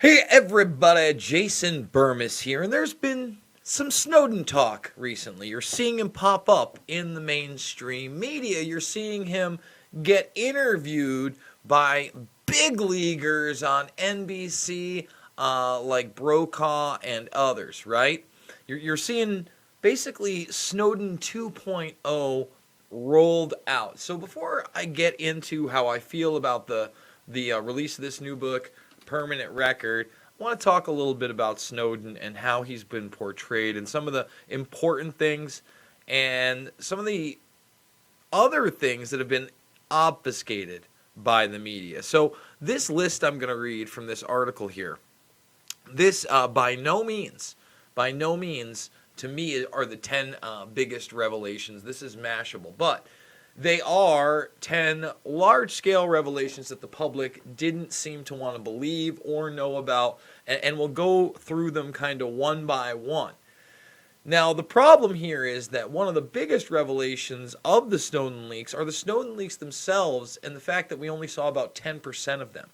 Hey everybody, Jason Burmis here, and there's been some Snowden talk recently. You're seeing him pop up in the mainstream media. You're seeing him get interviewed by big leaguers on NBC, like Brokaw and others, right? You're seeing basically Snowden 2.0 rolled out. So before I get into how I feel about the release of this new book, Permanent Record, I want to talk a little bit about Snowden and how he's been portrayed and some of the important things and some of the other things that have been obfuscated by the media. So this list I'm going to read from this article here, this by no means, to me, are the 10 biggest revelations. This is Mashable, but they are 10 large-scale revelations that the public didn't seem to want to believe or know about, and we'll go through them kind of one by one. Now, the problem here is that one of the biggest revelations of the Snowden leaks are the Snowden leaks themselves and the fact that we only saw about 10% of them.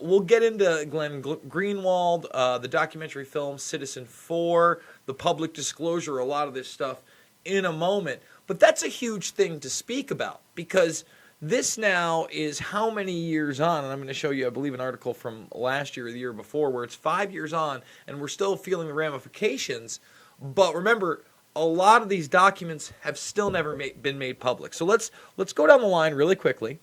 We'll get into Glenn Greenwald, the documentary film Citizen 4, the public disclosure, a lot of this stuff in a moment. But that's a huge thing to speak about because this now is how many years on, and I'm going to show you, I believe, an article from last year or the year before where it's 5 years on and we're still feeling the ramifications. But remember, a lot of these documents have still never been made public. So let's go down the line really quickly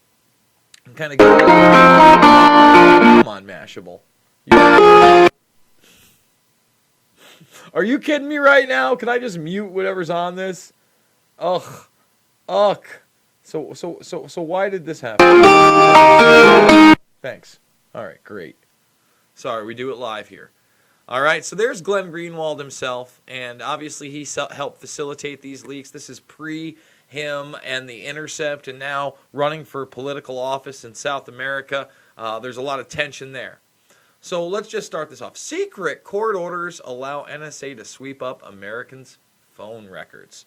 and kind of go. Come on, Mashable. Are you kidding me right now? Can I just mute whatever's on this? Ugh. So why did this happen? Thanks. All right, great. Sorry, we do it live here. All right, so there's Glenn Greenwald himself, and obviously he helped facilitate these leaks. This is pre-him and The Intercept, and now running for political office in South America. There's a lot of tension there. So let's just start this off. Secret court orders allow NSA to sweep up Americans' phone records.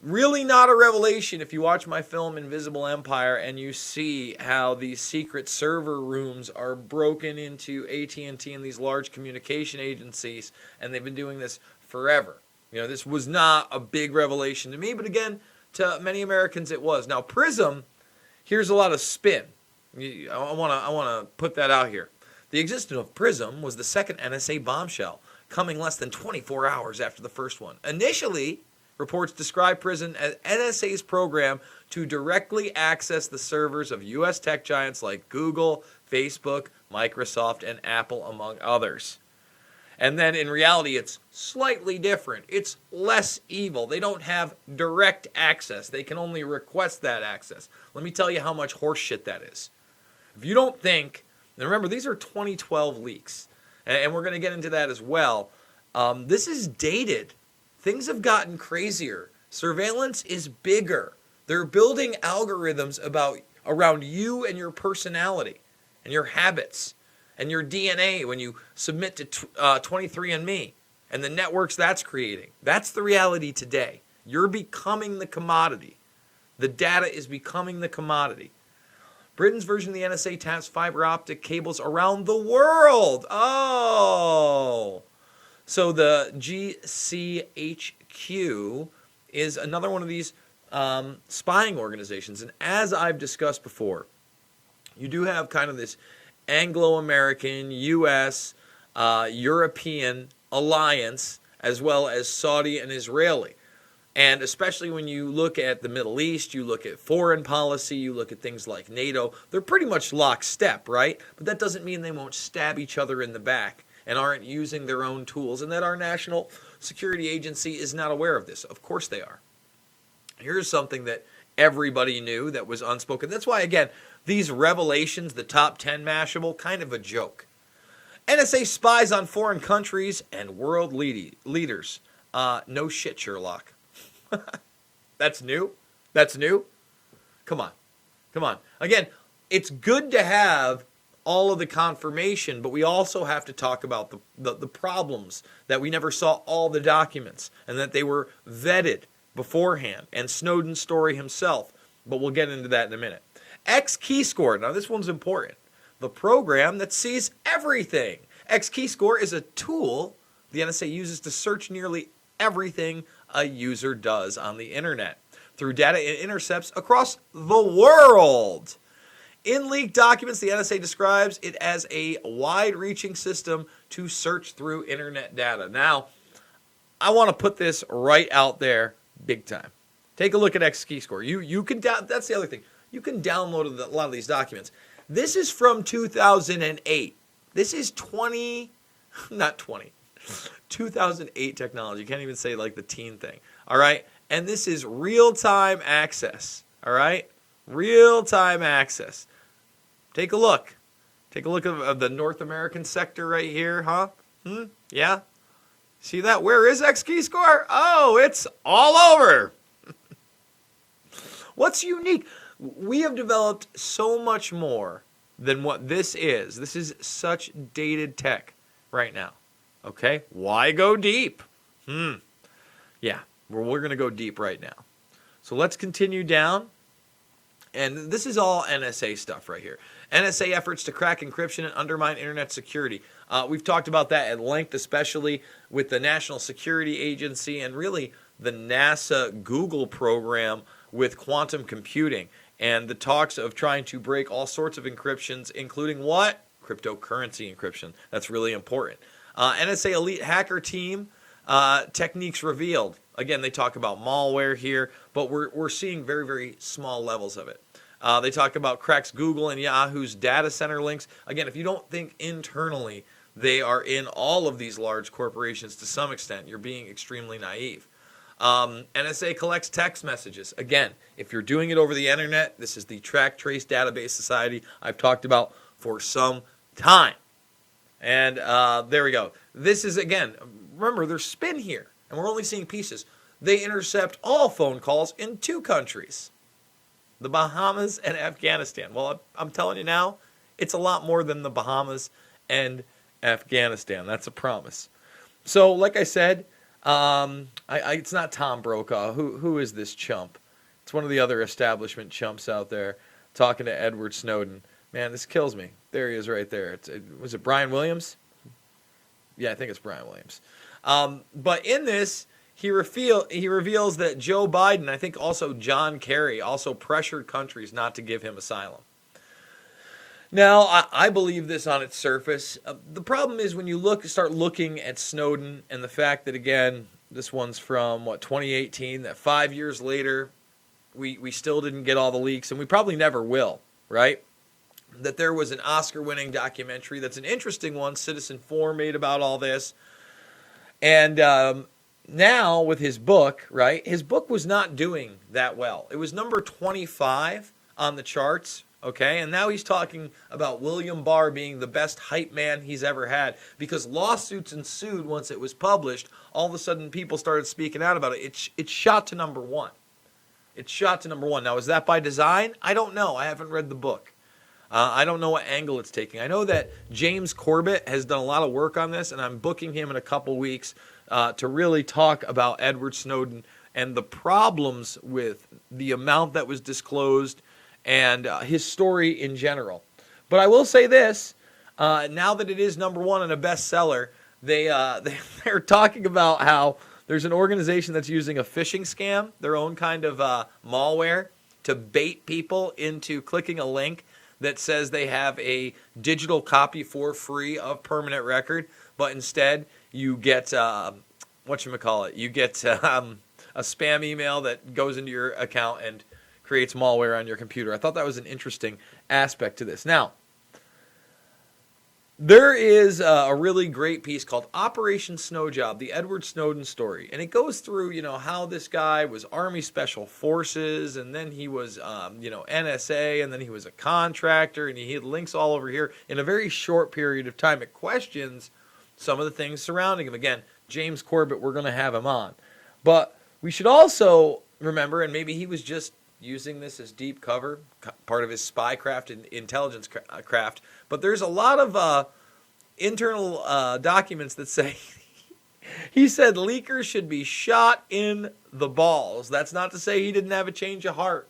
Really not a revelation if you watch my film Invisible Empire and you see how these secret server rooms are broken into AT&T and these large communication agencies, and they've been doing this forever. You know, this was not a big revelation to me, but again, to many Americans it was. Now, PRISM, here's a lot of spin. I want to put that out here. The existence of PRISM was the second NSA bombshell, coming less than 24 hours after the first one. Initially, reports describe PRISM as NSA's program to directly access the servers of U.S. tech giants like Google, Facebook, Microsoft, and Apple, among others. And then in reality, it's slightly different. It's less evil. They don't have direct access. They can only request that access. Let me tell you how much horseshit that is. If you don't think, and remember, these are 2012 leaks, and we're going to get into that as well. This is dated. Things have gotten crazier. Surveillance is bigger. They're building algorithms around you and your personality and your habits and your DNA when you submit to 23andMe and the networks that's creating. That's the reality today. You're becoming the commodity. The data is becoming the commodity. Britain's version of the NSA taps fiber optic cables around the world. Oh! So the GCHQ is another one of these spying organizations. And as I've discussed before, you do have kind of this Anglo-American, U.S., European alliance, as well as Saudi and Israeli. And especially when you look at the Middle East, you look at foreign policy, you look at things like NATO, they're pretty much lockstep, right? But that doesn't mean they won't stab each other in the back and aren't using their own tools, and that our national security agency is not aware of this. Of course they are. Here's something that everybody knew that was unspoken. That's why, again, these revelations, the top 10 Mashable, kind of a joke. NSA spies on foreign countries and world leaders. No shit, Sherlock. That's new? That's new? Come on. Come on. Again, it's good to have all of the confirmation, but we also have to talk about the problems that we never saw all the documents and that they were vetted beforehand, and Snowden's story himself, but we'll get into that in a minute. XKeyscore. Now, this one's important. the program that sees everything. XKeyscore is a tool the NSA uses to search nearly everything a user does on the internet through data it intercepts across the world. In leaked documents, the NSA describes it as a wide-reaching system to search through internet data. Now, I want to put this right out there big time. Take a look at XKeyscore. You can that's the other thing. You can download a lot of these documents. This is from 2008. This is 2008 technology. You can't even say like the teen thing. All right? And this is real-time access. All right? Real-time access. Take a look. Take a look of the North American sector right here, huh? Yeah? See that? Where is XKeyscore? Oh, it's all over. What's unique? We have developed so much more than what this is. This is such dated tech right now. Okay? Why go deep? Yeah, we're going to go deep right now. So let's continue down. And this is all NSA stuff right here. NSA efforts to crack encryption and undermine internet security. We've talked about that at length, especially with the National Security Agency and really the NASA Google program with quantum computing and the talks of trying to break all sorts of encryptions, including what? Cryptocurrency encryption. That's really important. NSA elite hacker team techniques revealed. Again, they talk about malware here, but we're seeing very, very small levels of it. They talk about cracks Google and Yahoo's data center links. Again, if you don't think internally they are in all of these large corporations to some extent, you're being extremely naive. NSA collects text messages. Again, if you're doing it over the internet, this is the Track Trace Database Society I've talked about for some time. And there we go. This is, again, remember, there's spin here, and we're only seeing pieces. They intercept all phone calls in 2 countries, the Bahamas and Afghanistan. Well, I'm telling you now, it's a lot more than the Bahamas and Afghanistan. That's a promise. So, like I said, it's not Tom Brokaw. Who is this chump? It's one of the other establishment chumps out there talking to Edward Snowden. Man, this kills me. There he is right there. Was it Brian Williams? Yeah, I think it's Brian Williams. But in this, he reveals that Joe Biden, I think also John Kerry, also pressured countries not to give him asylum. Now, I believe this on its surface. The problem is when you start looking at Snowden and the fact that, again, this one's from, 2018, that 5 years later, we still didn't get all the leaks, and we probably never will, right? That there was an Oscar-winning documentary that's an interesting one, Citizen4 made about all this. And now with his book, right, his book was not doing that well. It was number 25 on the charts. Okay, and now he's talking about William Barr being the best hype man he's ever had because lawsuits ensued once it was published. All of a sudden, people started speaking out about it. It shot to number 1. It shot to number 1. Now, is that by design? I don't know. I haven't read the book. I don't know what angle it's taking. I know that James Corbett has done a lot of work on this, and I'm booking him in a couple weeks to really talk about Edward Snowden and the problems with the amount that was disclosed and his story in general. But I will say this, now that it is number 1 and a bestseller, they're talking about how there's an organization that's using a phishing scam, their own kind of malware, to bait people into clicking a link that says they have a digital copy for free of permanent record, but instead you get, you get a spam email that goes into your account and creates malware on your computer. I thought that was an interesting aspect to this. Now, there is a really great piece called Operation Snowjob, the Edward Snowden story. And it goes through, how this guy was Army Special Forces, and then he was, NSA, and then he was a contractor, and he had links all over here in a very short period of time. It questions some of the things surrounding him. Again, James Corbett, we're going to have him on. But we should also remember, and maybe he was just using this as deep cover, part of his spy craft and intelligence craft. But there's a lot of internal documents that say, he said leakers should be shot in the balls. That's not to say he didn't have a change of heart.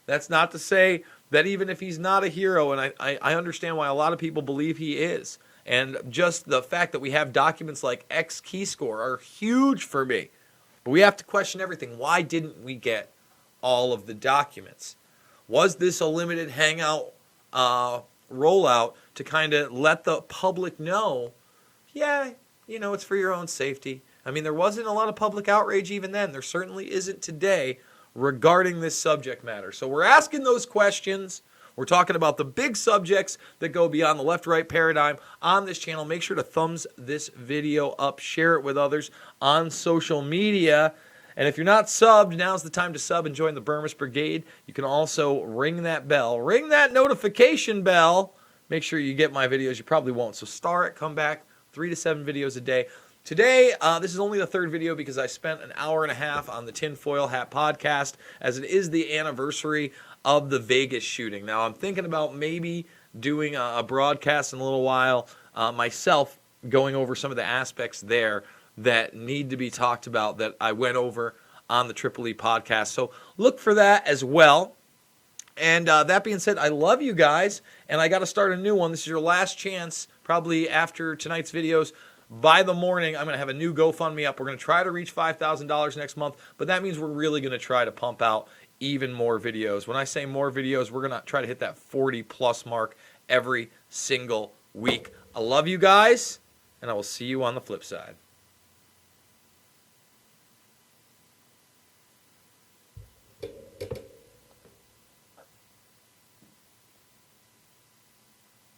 That's not to say that even if he's not a hero, and I understand why a lot of people believe he is, and just the fact that we have documents like XKeyscore are huge for me. But we have to question everything. Why didn't we get all of the documents? Was this a limited hangout rollout to kind of let the public know, yeah, you know, it's for your own safety? I mean, there wasn't a lot of public outrage even then. There certainly isn't today regarding this subject matter. So we're asking those questions. We're talking about the big subjects that go beyond the left-right paradigm on this channel. Make sure to thumbs this video up, share it with others on social media. And if you're not subbed, now's the time to sub and join the Burmist Brigade. You can also ring that bell. Ring that notification bell. Make sure you get my videos. You probably won't. So star it, come back, 3 to 7 videos a day. Today, this is only the third video because I spent an hour and a half on the Tinfoil Hat podcast, as it is the anniversary of the Vegas shooting. Now, I'm thinking about maybe doing a broadcast in a little while, myself going over some of the aspects there that need to be talked about that I went over on the Triple E podcast. So look for that as well. And that being said, I love you guys, and I got to start a new one. This is your last chance, probably after tonight's videos. By the morning, I'm going to have a new GoFundMe up. We're going to try to reach $5,000 next month, but that means we're really going to try to pump out even more videos. When I say more videos, we're going to try to hit that 40-plus mark every single week. I love you guys, and I will see you on the flip side.